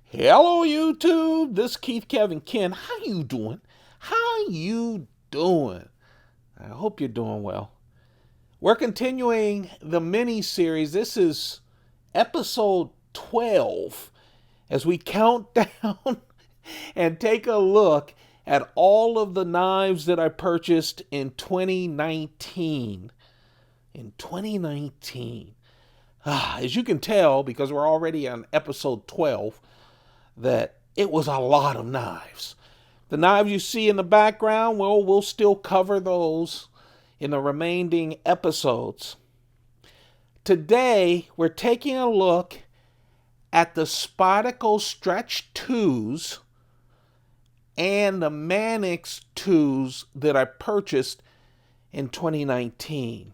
Hello YouTube, this is Keith Kevin Ken. How you doing? How you doing? I hope you're doing well. We're continuing the mini series. This is episode 12 as we count down and take a look at all of the knives that I purchased in 2019. In 2019. As you can tell, because we're already on episode 12, that it was a lot of knives. The knives you see in the background, well, we'll still cover those in the remaining episodes. Today, we're taking a look at the Spyderco Stretch 2s and the Manix 2s that I purchased in 2019.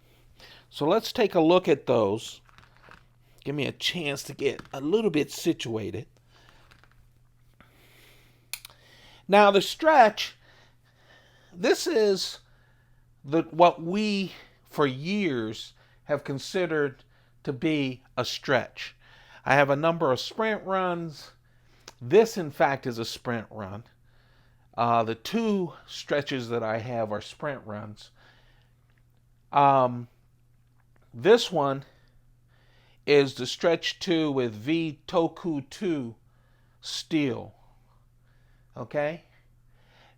So let's take a look at those. Give me a chance to get a little bit situated. Now the Stretch, this is what we for years have considered to be a stretch. I have a number of sprint runs. This in fact is a sprint run. The two stretches that I have are sprint runs. This one is the Stretch 2 with v-toku 2 steel. Okay?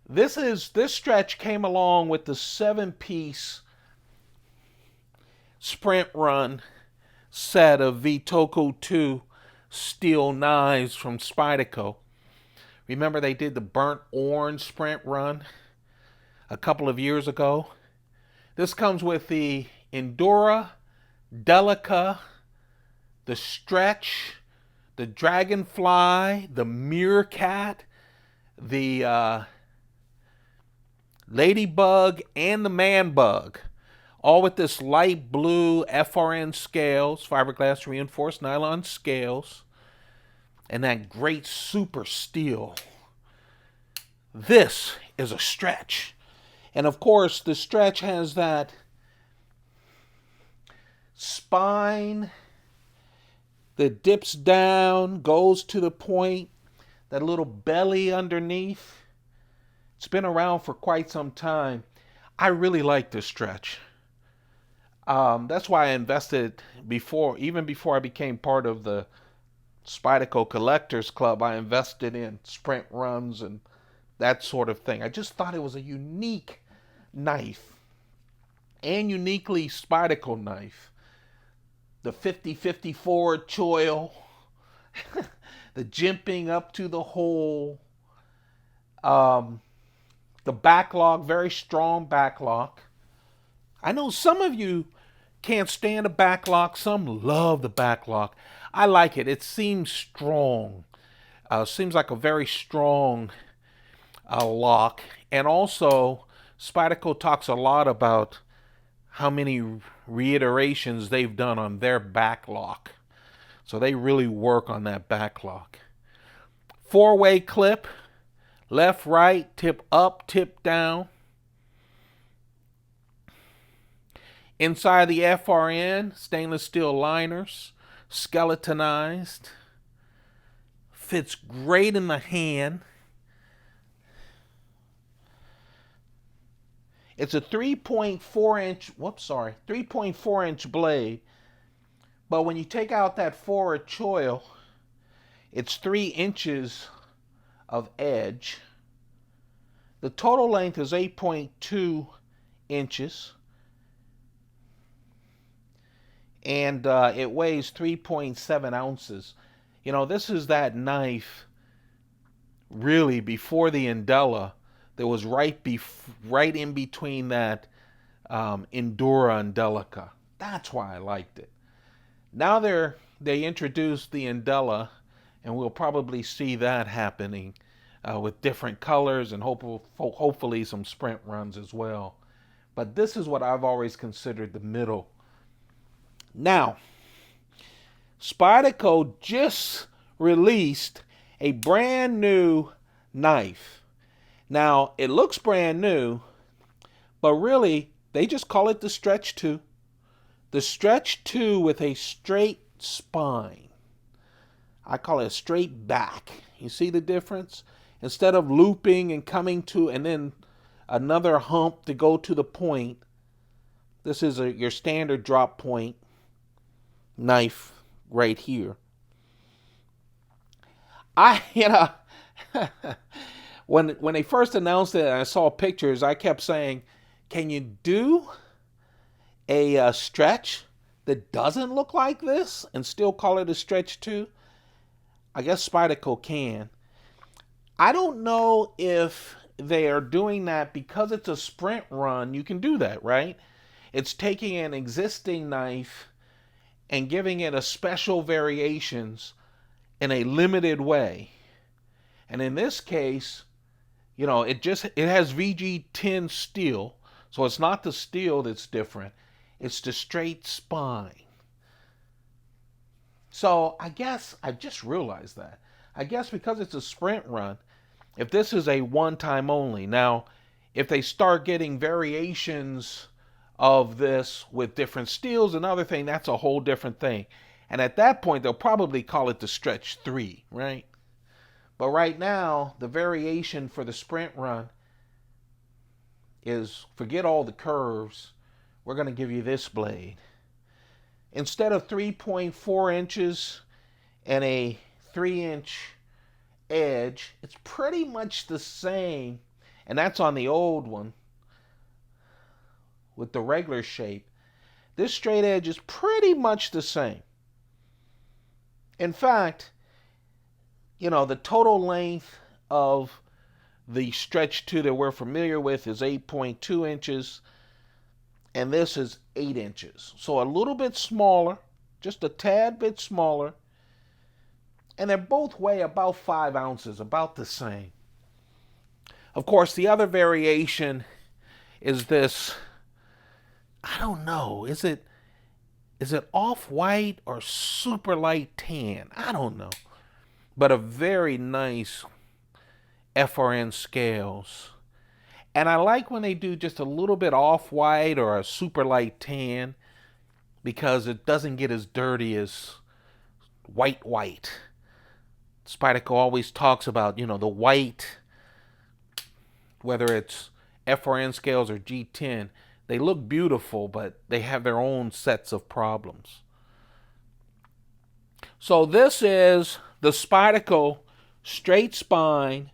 This stretch came along with the 7-piece sprint run set of v-toku 2 steel knives from Spyderco. Remember they did the burnt orange sprint run a couple of years ago? This comes with the Endura, Delica, the Stretch, the Dragonfly, the Meerkat, the Ladybug, and the Man Bug, all with this light blue FRN scales, fiberglass reinforced nylon scales, and that great super steel. This is a stretch. And of course, the Stretch has that spine that dips down, goes to the point, that little belly underneath. It's been around for quite some time. I really like this Stretch. That's why I invested even before I became part of the Spyderco Collectors Club. I invested in sprint runs and that sort of thing. I just thought it was a unique knife and uniquely Spyderco knife. The 50-54 choil, the jimping up to the hole, the backlock, very strong backlock. I know some of you can't stand a backlock. Some love the backlock. I like it. It seems strong. Seems like a very strong lock. And also, Spyderco talks a lot about how many reiterations they've done on their backlock. So they really work on that backlock. 4-way clip. Left, right, tip up, tip down. Inside the FRN, stainless steel liners, skeletonized. Fits great in the hand. It's a 3.4 inch blade. But when you take out that forward choil, it's 3 inches of edge. The total length is 8.2 inches. And it weighs 3.7 ounces. You know, this is that knife really before the Endura that was right in between that Endura and Delica. That's why I liked it. Now they introduced the Endura, and we'll probably see that happening with different colors and hopefully some sprint runs as well. But this is what I've always considered the middle. Now, Spyderco just released a brand new knife. Now, it looks brand new, but really, they just call it the Stretch 2. The Stretch 2 with a straight spine. I call it a straight back. You see the difference? Instead of looping and coming to and then another hump to go to the point, this is your standard drop point knife right here. When they first announced it and I saw pictures, I kept saying, can you do a stretch that doesn't look like this and still call it a stretch 2? I guess Spyderco can. I don't know if they are doing that because it's a sprint run. You can do that, right? It's taking an existing knife and giving it a special variations in a limited way. And in this case, you know, it has VG10 steel, so it's not the steel that's different. It's the straight spine. So I guess I just realized that. I guess because it's a sprint run, if this is a one-time only. Now, if they start getting variations of this with different steels and other thing, that's a whole different thing. And at that point, they'll probably call it the stretch 3, right? But right now, the variation for the sprint run is forget all the curves. We're going to give you this blade. Instead of 3.4 inches and a 3-inch edge, it's pretty much the same. And that's on the old one with the regular shape. This straight edge is pretty much the same. In fact, you know, the total length of the stretch 2 that we're familiar with is 8.2 inches. And this is 8 inches. So a little bit smaller, just a tad bit smaller. And they both weigh about 5 ounces, about the same. Of course, the other variation is this, I don't know, is it off-white or super light tan? I don't know. But a very nice FRN scales. And I like when they do just a little bit off-white or a super light tan because it doesn't get as dirty as white. Spyderco always talks about, you know, the white, whether it's FRN scales or G10, they look beautiful, but they have their own sets of problems. So this is the Spyderco straight spine.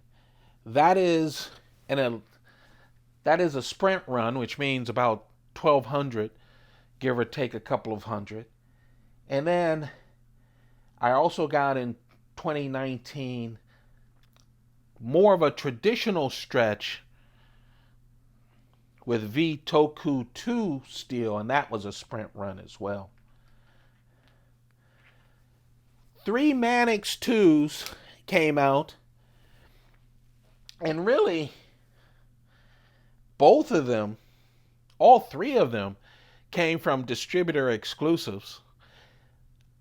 That is a sprint run, which means about 1,200, give or take a couple of hundred. And then I also got in 2019 more of a traditional stretch with v-toku 2 steel, and that was a sprint run as well. 3 Manix 2s came out, and really both of them, all 3 of them, came from distributor exclusives.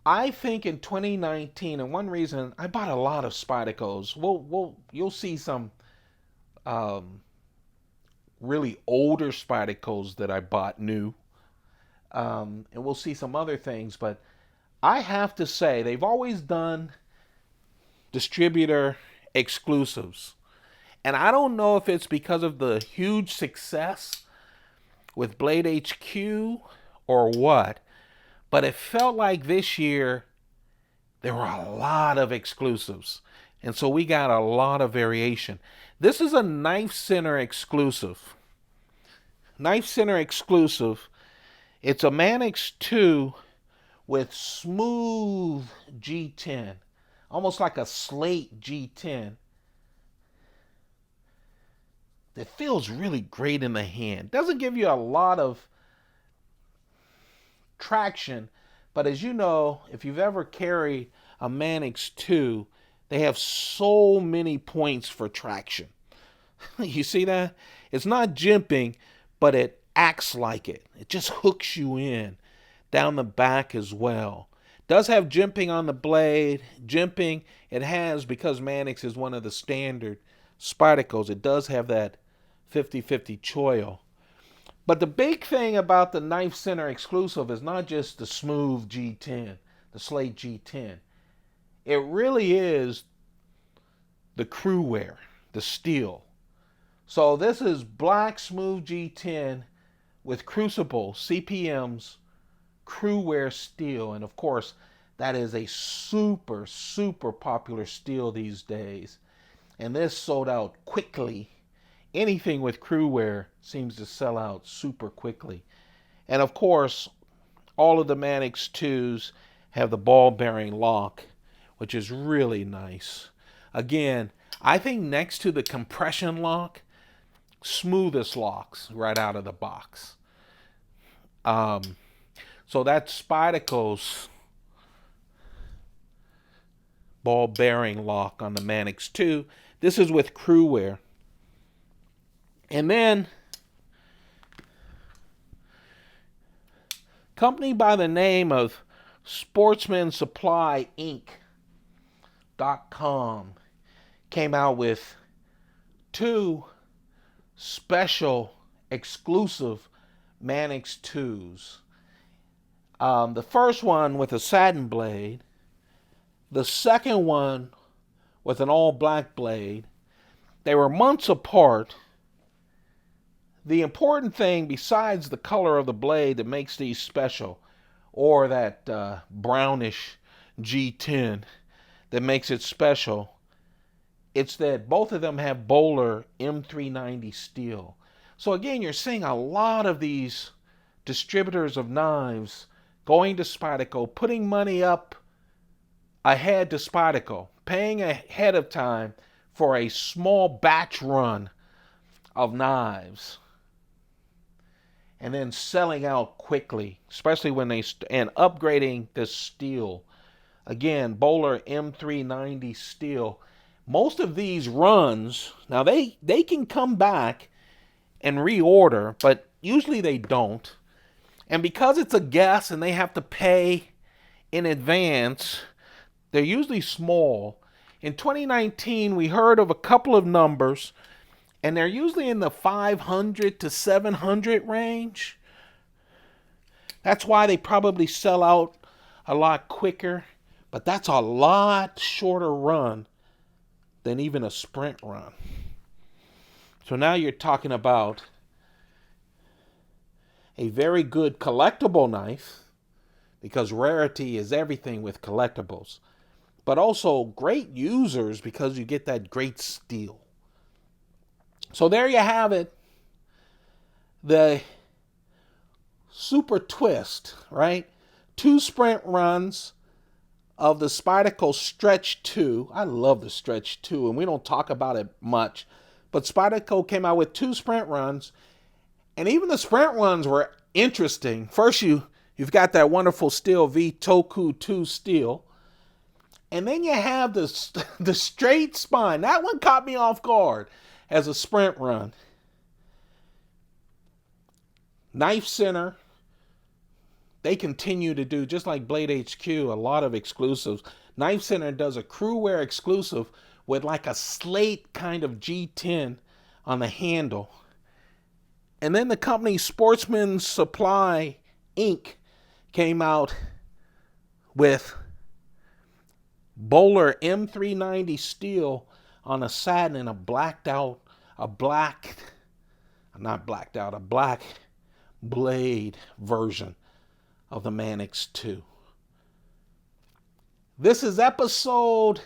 I think in 2019, and one reason I bought a lot of Spydercos. You'll see some really older Spydercos that I bought new, and we'll see some other things. But I have to say they've always done distributor exclusives, and I don't know if it's because of the huge success with Blade HQ or what. But it felt like this year there were a lot of exclusives. And so we got a lot of variation. This is a Knife Center exclusive. Knife Center exclusive. It's a Manix 2 with smooth G10. Almost like a slate G10. It feels really great in the hand. Doesn't give you a lot of traction, but as you know, if you've ever carried a Manix 2, they have so many points for traction. You see that? It's not jimping, but it acts like it. It just hooks you in down the back as well. Does have jimping on the blade. Jimping it has, because Manix is one of the standard Spydercos, it does have that 50-50 choil. But the big thing about the Knife Center exclusive is not just the smooth G10, the slate G10. It really is the crew wear, the steel. So this is black smooth G10 with crucible CPM's crew wear steel. And of course, that is a super, super popular steel these days. And this sold out quickly. Anything with crew wear seems to sell out super quickly. And of course, all of the Manix 2s have the ball bearing lock, which is really nice. Again, I think next to the compression lock, smoothest locks right out of the box. So that's Spyderco's ball bearing lock on the Manix 2. This is with crew wear. And then company by the name of Sportsman Supply Inc.com came out with 2 special exclusive Manix 2s. The first one with a satin blade, the second one with an all black blade. They were months apart. The important thing, besides the color of the blade that makes these special, or that brownish G10 that makes it special, it's that both of them have Bowler M390 steel. So again, you're seeing a lot of these distributors of knives going to Spyderco, putting money up ahead to Spyderco, paying ahead of time for a small batch run of knives, and then selling out quickly, especially when and upgrading this steel. Again, Bowler M390 steel. Most of these runs, now they can come back and reorder, but usually they don't. And because it's a guess and they have to pay in advance, they're usually small. In 2019, we heard of a couple of numbers, and they're usually in the 500 to 700 range. That's why they probably sell out a lot quicker, but that's a lot shorter run than even a sprint run. So now you're talking about a very good collectible knife, because rarity is everything with collectibles, but also great users because you get that great steel. So there you have it. The super twist, right? 2 sprint runs of the Spyderco Stretch 2. I love the Stretch 2, and we don't talk about it much. But Spyderco came out with 2 sprint runs, and even the sprint runs were interesting. First, you've got that wonderful steel v-toku 2 steel, and then you have the straight spine. That one caught me off guard as a sprint run. Knife Center, they continue to do, just like Blade HQ, a lot of exclusives. Knife Center does a crew wear exclusive with like a slate kind of G10 on the handle. And then the company Sportsman Supply Inc. came out with Bowler M390 steel on a satin and a black blade version of the Manix 2. This is episode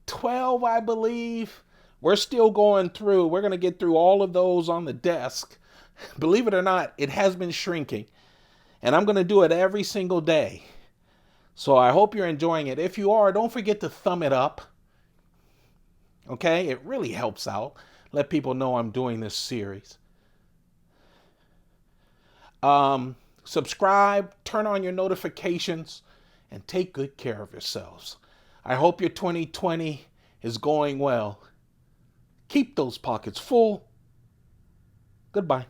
12, I believe. We're still going through. We're going to get through all of those on the desk. Believe it or not, it has been shrinking. And I'm going to do it every single day. So I hope you're enjoying it. If you are, don't forget to thumb it up. Okay? It really helps out. Let people know I'm doing this series. Subscribe, turn on your notifications, and take good care of yourselves. I hope your 2020 is going well. Keep those pockets full. Goodbye.